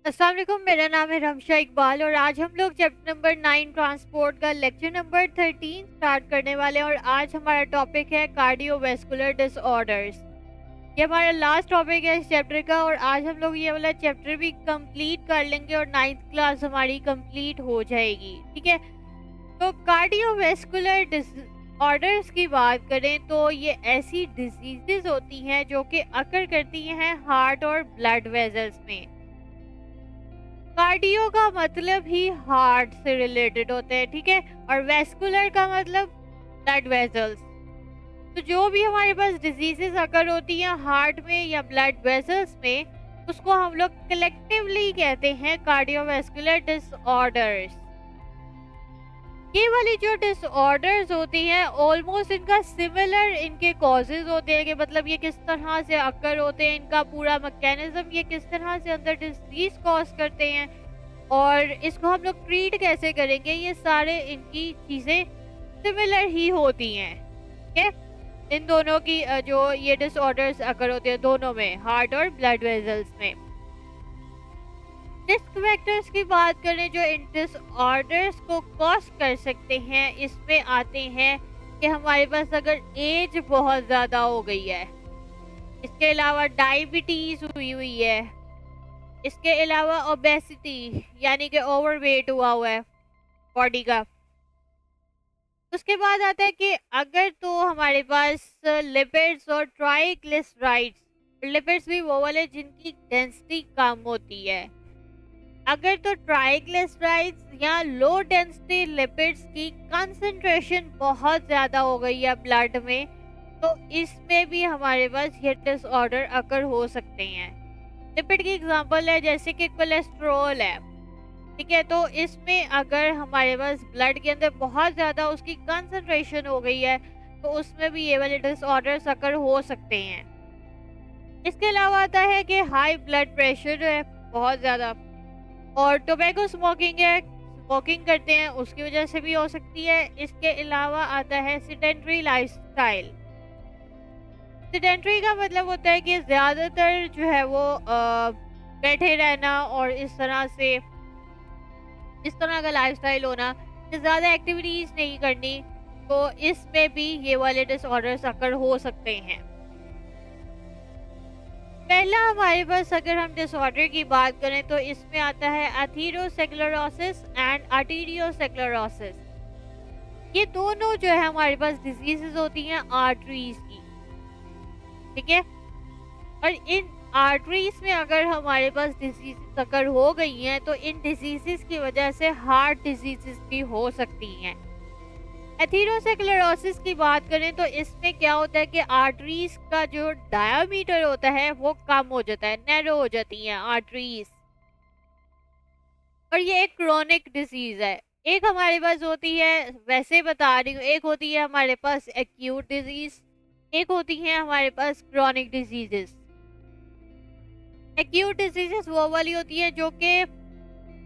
अस्सलाम वालेकुम, मेरा नाम है रमशा इकबाल और आज हम लोग चैप्टर नंबर 9 ट्रांसपोर्ट का लेक्चर नंबर 13 स्टार्ट करने वाले हैं। और आज हमारा टॉपिक है कार्डियोवैस्कुलर डिसऑर्डर्स। ये हमारा लास्ट टॉपिक है इस चैप्टर का और आज हम लोग ये वाला चैप्टर भी कंप्लीट कर लेंगे और 9th क्लास हमारी कंप्लीट हो जाएगी। ठीक है, तो कार्डियोवैस्कुलर डिसऑर्डर्स की बात करें तो ये ऐसी डिजीजेस होती हैं जो कि अकर करती हैं हार्ट और ब्लड वेजल्स में। कार्डियो का मतलब ही हार्ट से रिलेटेड होता है, ठीक है, और वेस्कुलर का मतलब ब्लड वेसल्स। तो जो भी हमारे पास डिजीजेस अकर होती हैं हार्ट में या ब्लड वेसल्स में, उसको हम लोग कलेक्टिवली कहते हैं कार्डियोवैस्कुलर डिसऑर्डर्स। ये वाली जो डिसऑर्डर्स होती हैं ऑलमोस्ट इनका सिमिलर इनके कॉजेज होते हैं कि मतलब ये किस तरह से अकर होते हैं, इनका पूरा मैकेनिज्म ये किस तरह से अंदर डिजीज कॉज करते हैं और इसको हम लोग ट्रीट कैसे करेंगे, ये सारे इनकी चीज़ें सिमिलर ही होती हैं। ठीक है, इन दोनों की जो ये डिसऑर्डर्स अकर होते हैं दोनों में, हार्ट और ब्लड वेसल्स में। रिस्क फैक्टर्स की बात करें जो इन डिसऑर्डर्स को कॉज कर सकते हैं, इसमें आते हैं कि हमारे पास अगर एज बहुत ज़्यादा हो गई है, इसके अलावा डायबिटीज़ हुई है, इसके अलावा ओबेसिटी यानी कि ओवरवेट हुआ है बॉडी का। उसके बाद आता है कि अगर तो हमारे पास लिपिड्स और ट्राइग्लिसराइड्स, लिपिड्स भी वो वाले जिनकी डेंसिटी कम होती है, अगर तो ट्राइग्लिसराइड्स या लो डेंसिटी लिपिड्स की कंसंट्रेशन बहुत ज़्यादा हो गई है ब्लड में, तो इसमें भी हमारे पास ये डिसऑर्डर अकर हो सकते हैं। लिपिड की एग्जांपल है जैसे कि कोलेस्ट्रॉल है, ठीक है, तो इसमें अगर हमारे पास ब्लड के अंदर बहुत ज़्यादा उसकी कंसंट्रेशन हो गई है तो उसमें भी ये वाले डिसऑर्डर्स अकर हो सकते हैं। इसके अलावा आता है कि हाई ब्लड प्रेशर है बहुत ज़्यादा, और टोबैको स्मोकिंग है, स्मोकिंग करते हैं उसकी वजह से भी हो सकती है। इसके अलावा आता है सेडेंटरी लाइफस्टाइल। सेडेंटरी का मतलब होता है कि ज़्यादातर जो है वो बैठे रहना और इस तरह का लाइफस्टाइल होना, ज़्यादा एक्टिविटीज़ नहीं करनी, तो इसमें भी ये वाले डिसऑर्डर्स अकर हो सकते हैं। पहला हमारे पास अगर हम डिसऑर्डर की बात करें तो इसमें आता है एथेरोस्क्लेरोसिस एंड आर्टेरियोस्क्लेरोसिस। ये दोनों जो है हमारे पास डिजीजेस होती हैं आर्टरीज की, ठीक है, और इन आर्टरीज में अगर हमारे पास डिजीजेस अगर हो गई हैं तो इन डिजीजेस की वजह से हार्ट डिजीजेस भी हो सकती हैं। एथेरोस्क्लेरोसिस की बात करें तो इसमें क्या होता है कि आर्टरीज का जो डायामीटर होता है वो कम हो जाता है, नैरो हो जाती हैं आर्टरीज, और ये एक क्रोनिक डिजीज है। एक हमारे पास होती है, वैसे बता रही हूँ, एक होती है हमारे पास एक्यूट डिजीज, एक होती है हमारे पास क्रोनिक डिजीजेस। एक्यूट डिजीजेस वो वाली होती है जो कि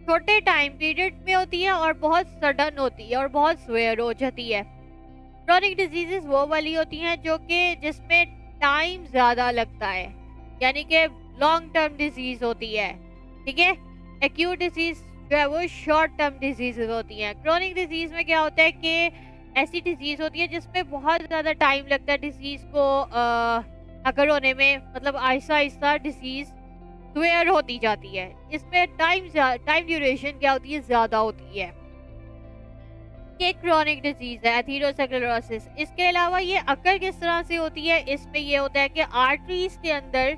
छोटे टाइम पीरियड में होती है और बहुत सडन होती है और बहुत स्वेयर हो जाती है। क्रोनिक डिजीजेस वो वाली होती हैं जो कि जिसमें टाइम ज़्यादा लगता है, यानी कि लॉन्ग टर्म डिजीज होती है। ठीक है, एक्यूट डिजीज जो है वो शॉर्ट टर्म डिजीजेस होती हैं। क्रोनिक डिजीज में क्या होता है कि ऐसी डिजीज होती है जिसमें बहुत ज़्यादा टाइम लगता है डिजीज को अगर होने में, मतलब आहिस्ता आहिस्ता डिजीज स्वेयर होती जाती है। इसमें टाइम ड्यूरेशन क्या होती है, ज़्यादा होती है। ये क्रोनिक डिजीज है एथेरोस्क्लेरोसिस। इसके अलावा ये अकर किस तरह से होती है, इसमें ये होता है कि आर्टरीज के अंदर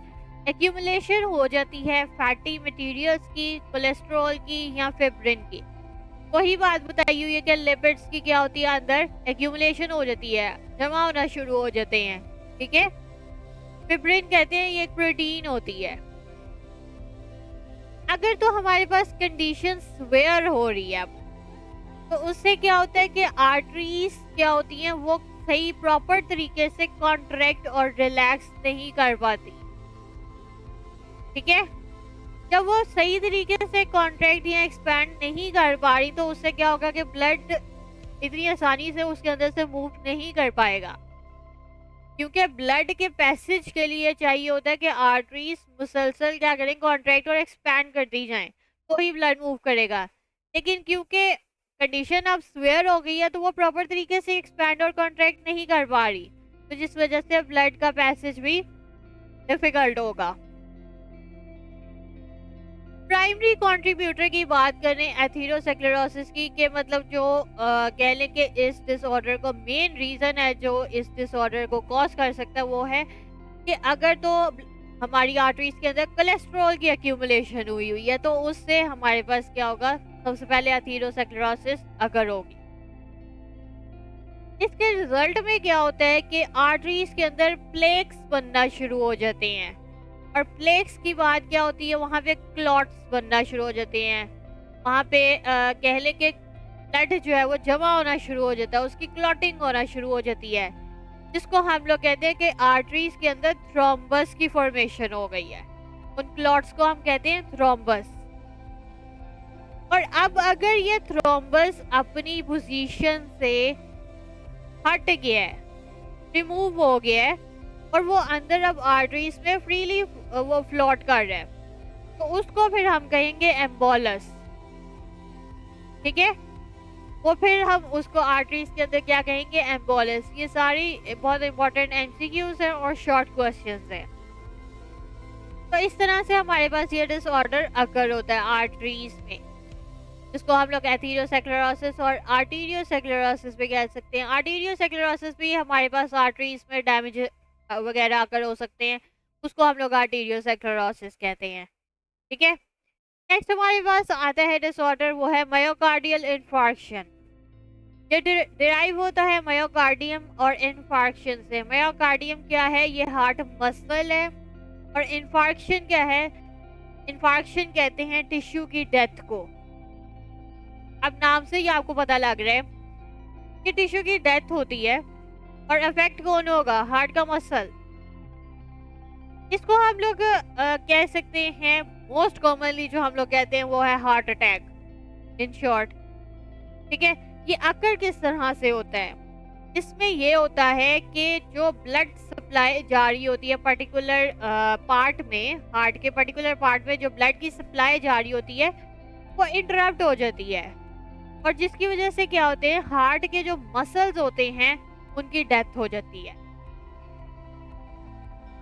एक्यूमुलेशन हो जाती है फैटी मटेरियल्स की, कोलेस्ट्रॉल की या फिब्रिन की। वही बात बताई हुई है कि लिपिड्स की क्या होती है, अंदर एक्यूमुलेशन हो जाती है, जमा होना शुरू हो जाते हैं। ठीक है, फिब्रिन कहते हैं, ये एक प्रोटीन होती है। अगर तो हमारे पास कंडीशन स्वेयर हो रही है तो उससे क्या होता है कि आर्टरीज क्या होती हैं वो सही प्रॉपर तरीके से कॉन्ट्रैक्ट और रिलैक्स नहीं कर पाती। ठीक है, जब वो सही तरीके से कॉन्ट्रैक्ट या एक्सपैंड नहीं कर पा रही तो उससे क्या होगा कि ब्लड इतनी आसानी से उसके अंदर से मूव नहीं कर पाएगा। क्योंकि ब्लड के पैसेज के लिए चाहिए होता है कि आर्टरीज मुसलसल क्या करें, कॉन्ट्रैक्ट और एक्सपैंड करती जाएं, तो ही ब्लड मूव करेगा। लेकिन क्योंकि कंडीशन अब स्वेयर हो गई है तो वो प्रॉपर तरीके से एक्सपैंड और कॉन्ट्रैक्ट नहीं कर पा रही, तो जिस वजह से ब्लड का पैसेज भी डिफिकल्ट होगा। प्राइमरी कंट्रीब्यूटर की बात करें एथेरोस्क्लेरोसिस की, के मतलब जो कह लें कि इस डिसऑर्डर को मेन रीजन है जो इस डिसऑर्डर को कॉज कर सकता है वो है कि अगर तो हमारी आर्टरीज के अंदर कोलेस्ट्रॉल की एक्यूमुलेशन हुई हुई है तो उससे हमारे पास क्या होगा, सबसे पहले एथेरोस्क्लेरोसिस अगर होगी। इसके रिजल्ट में क्या होता है कि आर्टरीज के अंदर प्लेक्स बनना शुरू हो जाते हैं, और प्लेक्स की बात क्या होती है, वहाँ पे क्लॉट्स बनना शुरू हो जाते हैं। वहाँ पे कह लें कि ब्लड जो है वो जमा होना शुरू हो जाता है, उसकी क्लॉटिंग होना शुरू हो जाती है, जिसको हम लोग कहते हैं कि आर्टरीज के अंदर थ्रोम्बस की फॉर्मेशन हो गई है। उन क्लॉट्स को हम कहते हैं थ्रोम्बस। और अब अगर ये थ्रोम्बस अपनी पोजीशन से हट गया है, रिमूव हो गया है, और वो अंदर अब आर्टरीज में फ्रीली वो फ्लोट कर रहा है, तो उसको फिर हम कहेंगे एम्बोलस। ठीक है, वो फिर हम उसको आर्टरीज के अंदर क्या कहेंगे, एम्बोलस। ये सारी बहुत इंपॉर्टेंट एमसीक्यूज हैं और शॉर्ट क्वेश्चंस हैं। तो इस तरह से हमारे पास ये डिसऑर्डर अकर होता है आर्टरीज में, जिसको हम लोग एथेरोस्क्लेरोसिस और आर्टेरियोस्क्लेरोसिस भी कह सकते हैं। आर्टेरियोस्क्लेरोसिस भी हमारे पास आर्टरीज में डैमेज वगैरह आकर हो सकते हैं, उसको हम लोग आर्टेरियोस्क्लेरोसिस कहते हैं। ठीक है, नेक्स्ट हमारे पास आता है डिसऑर्डर, वो है मायोकार्डियल इन्फार्क्शन। ये डिराइव होता है मायोकार्डियम और इन्फार्क्शन से। मायोकार्डियम क्या है, ये हार्ट मसल है, और इन्फार्क्शन क्या है, इन्फार्क्शन कहते हैं टिश्यू की डेथ को। अब नाम से ही आपको पता लग रहा है कि टिश्यू की डेथ होती है, और इफेक्ट कौन होगा, हार्ट का मसल। इसको हम लोग कह सकते हैं, मोस्ट कॉमनली जो हम लोग कहते हैं वो है हार्ट अटैक इन शॉर्ट। ठीक है, ये अक्कर किस तरह से होता है, इसमें ये होता है कि जो ब्लड सप्लाई जा रही होती है पर्टिकुलर पार्ट में, हार्ट के पर्टिकुलर पार्ट में जो ब्लड की सप्लाई जा रही होती है वो इंटरप्ट हो जाती है, और जिसकी वजह से क्या होते हैं, हार्ट के जो मसल्स होते हैं उनकी डेथ हो जाती है।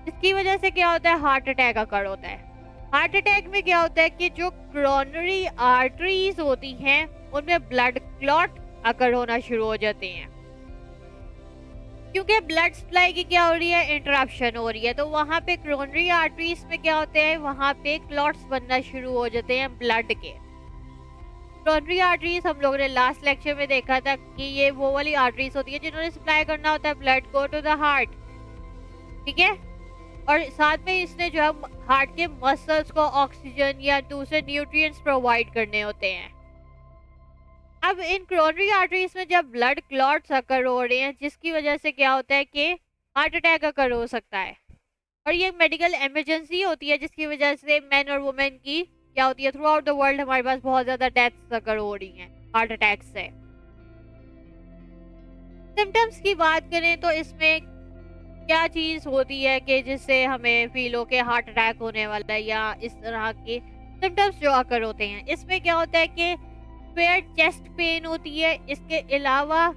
इसकी वजह से क्या होता है, हार्ट अटैक अकर होता है। हार्ट अटैक में क्या होता है कि जो कोरोनरी आर्टरीज होती हैं उनमें ब्लड क्लॉट अकर होना शुरू हो जाते हैं, क्योंकि ब्लड सप्लाई की क्या हो रही है, इंटरप्शन हो रही है। तो वहां पे कोरोनरी आर्टरीज में क्या होते हैं, वहां पे क्लॉट्स बनना शुरू हो जाते हैं ब्लड के। कोरोनरी आर्टरीज हम लोगों ने लास्ट लेक्चर में देखा था कि ये वो वाली आर्टरीज होती है जिन्होंने सप्लाई करना होता है ब्लड को टू द हार्ट। ठीक है, और साथ में इसने जो है हार्ट के मसल्स को ऑक्सीजन या दूसरे न्यूट्रिएंट्स प्रोवाइड करने होते हैं। अब इन कोरोनरी आर्टरीज में जब ब्लड क्लॉट्स अकर हो रहे हैं, जिसकी वजह से क्या होता है कि हार्ट अटैक अकर हो सकता है, और ये मेडिकल इमरजेंसी होती है, जिसकी वजह से मैन और वुमेन की क्या होती है, थ्रू आउट द वर्ल्ड हमारे पास बहुत ज्यादा डेथ्स अकर हो रही हैं हार्ट अटैक से। सिम्टम्स की बात करें तो इसमें क्या चीज होती है कि जिससे हमें फील हो के हार्ट अटैक होने वाला है, या इस तरह के सिम्टम्स जो अकर होते हैं, इसमें क्या होता है कि फेयर चेस्ट पेन होती है। इसके अलावा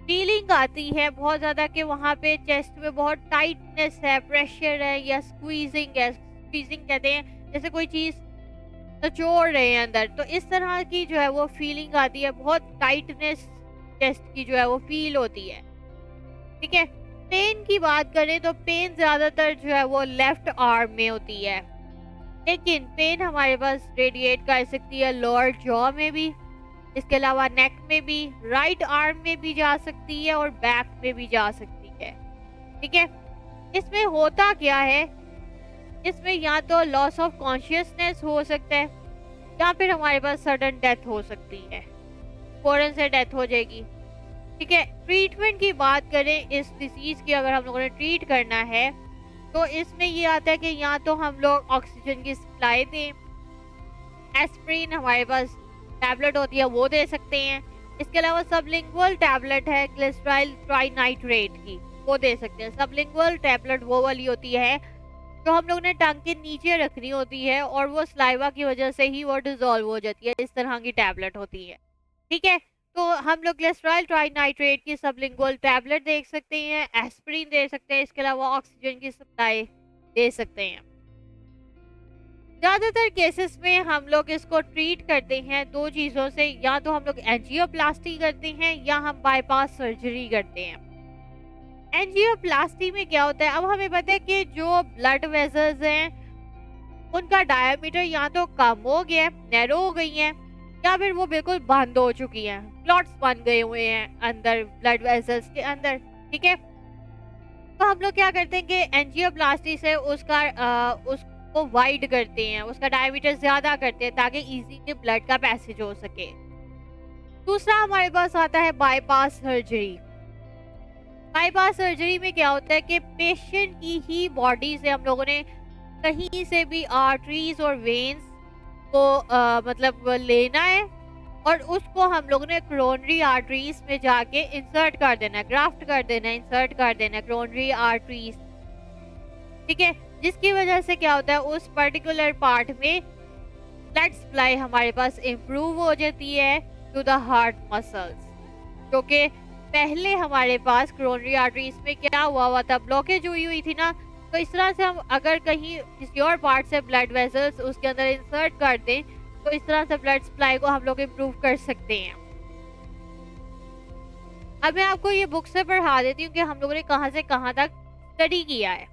फीलिंग आती है बहुत ज्यादा कि वहाँ पे चेस्ट में बहुत टाइटनेस है, प्रेशर है, या स्क्वीजिंग है। स्क्वीजिंग कहते हैं जैसे कोई चीज निचोड़ रहे हैं अंदर, तो इस तरह की जो है वो फीलिंग आती है, बहुत टाइटनेस चेस्ट की जो है वो फील होती है। ठीक है, पेन की बात करें तो पेन ज्यादातर जो है वो लेफ्ट आर्म में होती है, लेकिन पेन हमारे पास रेडिएट कर सकती है लोअर जॉ में भी, इसके अलावा नेक में भी, राइट आर्म में भी जा सकती है, और बैक में भी जा सकती है। ठीक है, इसमें होता क्या है, इसमें या तो लॉस ऑफ कॉन्शियसनेस हो सकता है, या फिर हमारे पास सडन डेथ हो सकती है, फौरन से डेथ हो जाएगी। ठीक है, ट्रीटमेंट की बात करें इस डिसीज की, अगर हम लोगों ने ट्रीट करना है तो इसमें ये आता है कि या तो हम लोग ऑक्सीजन की सप्लाई दें, एस्प्रिन हमारे पास टैबलेट होती है वो दे सकते हैं। इसके अलावा सबलिंगुअल टैबलेट है ग्लिसराइल ट्राइनाइट्रेट की, वो दे सकते हैं। सबलिंगुअल टैबलेट वो वाली होती है जो हम लोग ने टंग के नीचे रखनी होती है और वो सलाइवा की वजह से ही वो डिजोल्व हो जाती है। इस तरह की टैबलेट होती है, ठीक है। तो हम लोग ग्लिसराइल ट्राइनाइट्रेट की सबलिंगुअल टैबलेट दे सकते हैं, एस्पिरिन दे सकते हैं, इसके अलावा ऑक्सीजन की सप्लाई दे सकते हैं। ज़्यादातर केसेस में हम लोग इसको ट्रीट करते हैं दो चीज़ों से, या तो हम लोग एंजियोप्लास्टी करते हैं या हम बाईपास सर्जरी करते हैं। एंजियोप्लास्टी में क्या होता है, अब हमें पता है कि जो ब्लड वेसल्स हैं उनका डायमीटर या तो कम हो गया है, नैरो हो गई हैं, या फिर वो बिल्कुल बंद हो चुकी हैं, क्लॉट्स बन गए हुए हैं अंदर ब्लड वेसल्स के अंदर, ठीक है। तो हम लोग क्या करते हैं कि एंजियोप्लास्टी से उसको वाइड करते हैं, उसका डायमीटर ज्यादा करते हैं ताकि इजीली ब्लड का पैसेज हो सके। दूसरा हमारे पास आता है बाईपास सर्जरी। बाईपास सर्जरी में क्या होता है कि पेशेंट की ही बॉडी से हम लोगों ने कहीं से भी आर्टरीज और वेन्स को मतलब लेना है और उसको हम लोगों ने कोरोनरी आर्टरीज में जाके इंसर्ट कर देना है, ग्राफ्ट कर देना है, इंसर्ट कर देना है कोरोनरी आर्टरीज, ठीक है। जिसकी वजह से क्या होता है, उस पर्टिकुलर पार्ट में ब्लड सप्लाई हमारे पास इम्प्रूव हो जाती है टू द हार्ट मसल्स, क्योंकि पहले हमारे पास कोरोनरी आर्टरीज में क्या हुआ था, ब्लॉकेज हुई थी ना। तो इस तरह से हम अगर कहीं किसी और पार्ट से ब्लड वेसल्स उसके अंदर इंसर्ट कर दें तो इस तरह से ब्लड सप्लाई को हम लोग इम्प्रूव कर सकते हैं। अब मैं आपको ये बुक से पढ़ा देती हूँ कि हम लोगों ने कहाँ से कहाँ तक स्टडी किया है।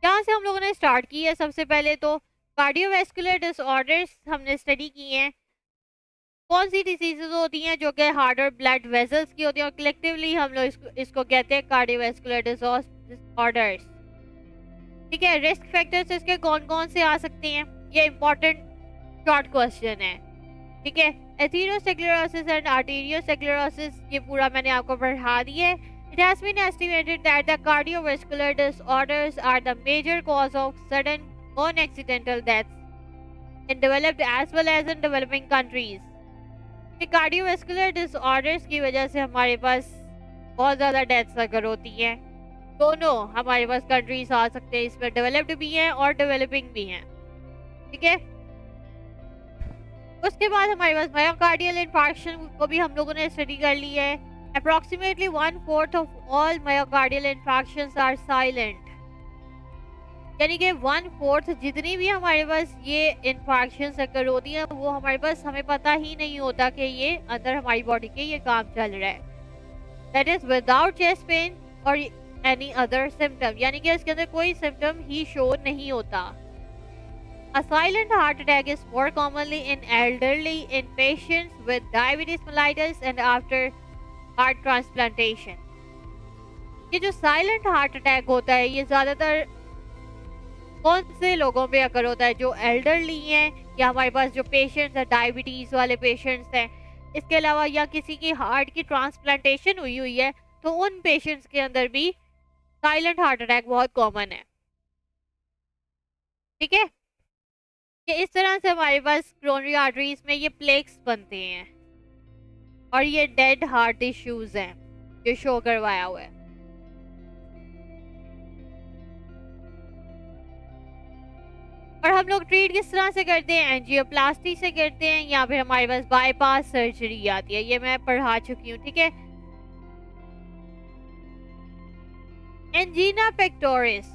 यहाँ से हम लोगों ने स्टार्ट की है। सबसे पहले तो कार्डियोवैस्कुलर डिसऑर्डर्स हमने स्टडी किए हैं, कौन सी डिसीजेज होती हैं जो कि हार्ट और ब्लड वेसल्स की होती हैं, और कलेक्टिवली हम लोग इसको कहते हैं कार्डियोवैस्कुलर डिसऑर्डर्स, ठीक है। रिस्क फैक्टर्स इसके कौन कौन से आ सकते हैं, ये इंपॉर्टेंट शॉर्ट क्वेश्चन है, ठीक है। एथेरोस्क्लेरोसिस एंड आर्टेरियोस्क्लेरोसिस, ये पूरा मैंने आपको पढ़ा दिया है। It has been estimated that the cardiovascular disorders are the major cause of sudden non-accidental deaths in developed as well as in developing countries. Cardiovascular disorders की वजह से हमारे पास बहुत ज़्यादा डेथ्स अगर होती हैं, दोनों हमारे पास कंट्रीज आ सकते हैं, इसमें डेवलप्ड भी हैं और डेवलपिंग भी हैं, ठीक है। उसके बाद हमारे पास मायोकार्डियल इन्फार्क्शन को भी हम लोगों ने स्टडी कर ली है। Approximately 1/4 of all myocardial infarctions are silent, यानी कि 1/4 जितनी भी हमारे पास ये इन्फार्क्शंस अगर होती हैं वो हमारे पास हमें पता ही नहीं होता कि ये अंदर हमारी बॉडी के ये काम चल रहा है। That is without chest pain or any other symptom, यानी कि इसके अंदर कोई सिम्टम ही शो नहीं होता। A silent heart attack is more commonly in elderly, in patients with diabetes mellitus and after heart transplantation. ये जो साइलेंट हार्ट अटैक होता है ये ज्यादातर कौन से लोगों पे अगर होता है, जो एल्डरली हैं या हमारे पास जो पेशेंट्स हैं डायबिटीज वाले पेशेंट्स हैं, इसके अलावा या किसी की हार्ट की ट्रांसप्लांटेशन हुई है तो उन पेशेंट्स के अंदर भी साइलेंट हार्ट अटैक बहुत कॉमन है, ठीक है। ये इस तरह से हमारे पास कोरोनरी आर्टरीज में ये प्लेक्स बनते हैं और ये डेड हार्ट टिश्यूज हैं जो शो करवाया हुआ है। और हम लोग ट्रीट किस तरह से करते हैं, एंजियोप्लास्टी से करते हैं या फिर हमारे पास बाईपास सर्जरी आती है, ये मैं पढ़ा चुकी हूँ, ठीक है। Angina pectoris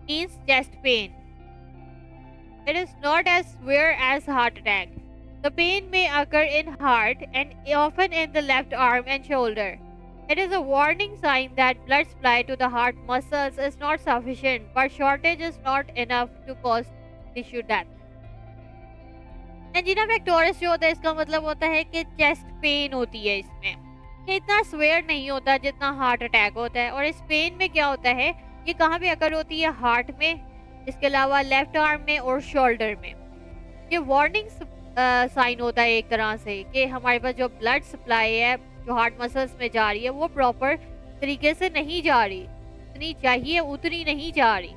means chest pain. It is not as severe as heart attack. The pain may occur in heart and often in the left arm and shoulder. It is a warning sign that blood supply to the heart muscles is not sufficient, but shortage is not enough to cause tissue death. Angina pectoris जो होता है इसका मतलब होता है कि chest pain होती है इसमें, ये इतना स्वेयर नहीं होता जितना हार्ट अटैक होता है। और इस पेन में क्या होता है, ये कहाँ पे अकर होती है, हार्ट में, इसके अलावा लेफ्ट आर्म में और शोल्डर में। ये वार्निंग साइन होता है एक तरह से कि हमारे पास जो ब्लड सप्लाई है जो हार्ट मसल्स में जा रही है वो प्रॉपर तरीके से नहीं जा रही, जितनी चाहिए उतनी नहीं जा रही,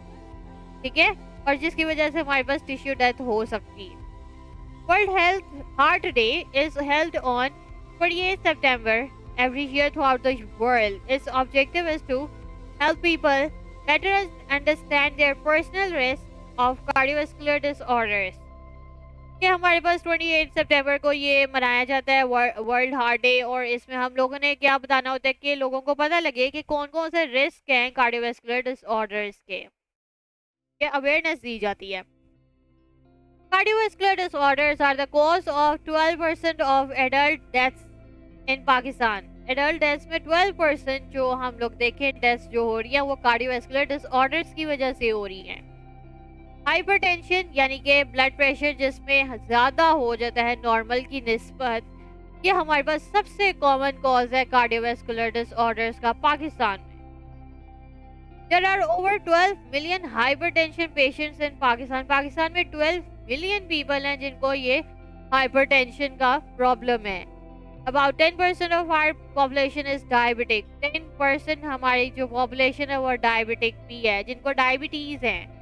ठीक है। और जिसकी वजह से हमारे पास टिश्यू डेथ हो सकती है। World health heart day is held on 28 September every year throughout the world. Its objective is to help people better understand their personal risk of cardiovascular disorders. कि हमारे पास 28 सितंबर को ये मनाया जाता है वर्ल्ड हार्ट डे, और इसमें हम लोगों ने क्या बताना होता है कि लोगों को पता लगे कि कौन कौन से रिस्क हैं कार्डियोवैस्कुलर डिसऑर्डर्स के, अवेयरनेस दी जाती है। Cardiovascular disorders are the cause of 12% of adult deaths in Pakistan. Adult deaths में 12% जो हम लोग देखें डेथ्स जो हो रही है वो कार्डियोवैस्कुलर डिसऑर्डर्स की वजह से हो रही हैं। हाइपरटेंशन यानी कि ब्लड प्रेशर जिसमें ज़्यादा हो जाता है नॉर्मल की निस्बत, ये हमारे पास सबसे कॉमन कॉज है कार्डियोवैस्कुलर डिसऑर्डर्स का पाकिस्तान में। There are over 12 million hypertension patients in Pakistan. Pakistan में 12 मिलियन पीपल हैं जिनको ये हाइपरटेंशन का प्रॉब्लम है। About 10% of our population is diabetic. 10% हमारी जो पॉपुलेशन है वो डायबिटिक भी है, जिनको डायबिटीज है।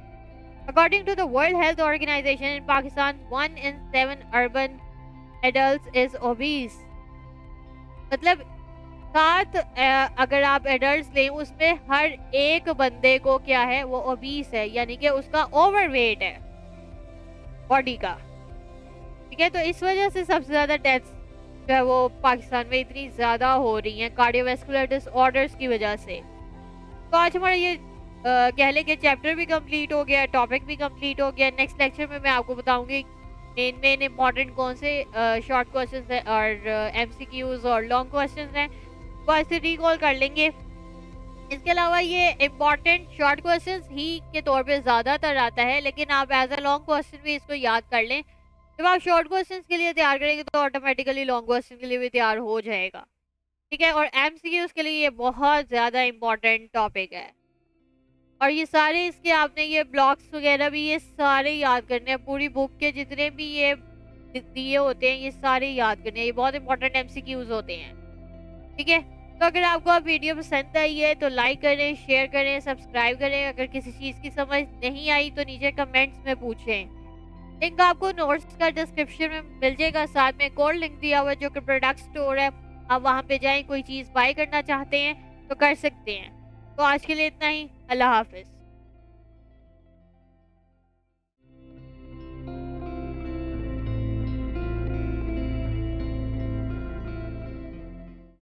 According to the World Health Organization, in Pakistan, 1 in 7 urban adults is obese. मतलब 7 अगर आप एडल्ट लें उसमें हर एक बंदे को क्या है वो ओबीस है, यानी कि उसका ओवरवेट है बॉडी का। ठीक है, तो इस वजह से सबसे ज़्यादा डेथ्स जो है वो पाकिस्तान में इतनी ज़्यादा हो रही हैं कार्डियोवैस्कुलर डिसऑर्डर्स की वजह से। तो आज हमारा ये कह लें कि चैप्टर भी कंप्लीट हो गया, टॉपिक भी कंप्लीट हो गया। नेक्स्ट लेक्चर में मैं आपको बताऊंगी मेन इम्पॉर्टेंट कौन से शॉर्ट क्वेश्चंस हैं और एमसीक्यूज और लॉन्ग क्वेश्चंस हैं, वो ऐसे रिकॉल कर लेंगे। इसके अलावा ये इम्पॉर्टेंट शॉर्ट क्वेश्चंस ही के तौर पे ज़्यादातर आता है, लेकिन आप एज अ लॉन्ग क्वेश्चन भी इसको याद कर लें। जब आप शॉर्ट क्वेश्चंस के लिए तैयार करेंगे तो ऑटोमेटिकली लॉन्ग क्वेश्चन के लिए भी तैयार हो जाएगा। ठीक है, और एमसीक्यूज के लिए ये बहुत ज़्यादा इम्पॉर्टेंट टॉपिक है, और ये सारे इसके आपने ये ब्लॉक्स वगैरह भी ये सारे याद करने हैं। पूरी बुक के जितने भी ये दिए होते हैं ये सारे याद करने हैं, ये बहुत इंपॉर्टेंट एमसीक्यूज होते हैं। ठीक है, तो अगर आपको वीडियो पसंद आई है तो लाइक करें, शेयर करें, सब्सक्राइब करें। अगर किसी चीज़ की समझ नहीं आई तो नीचे कमेंट्स में पूछें। लिंक आपको नोट्स का डिस्क्रिप्शन में मिल जाएगा, साथ में कोड लिंक दिया हुआ है जो कि प्रोडक्ट स्टोर है। आप वहाँ पे जाएं, कोई चीज़ बाय करना चाहते हैं तो कर सकते हैं। तो आज के लिए इतना ही, अल्लाह हाफिज़।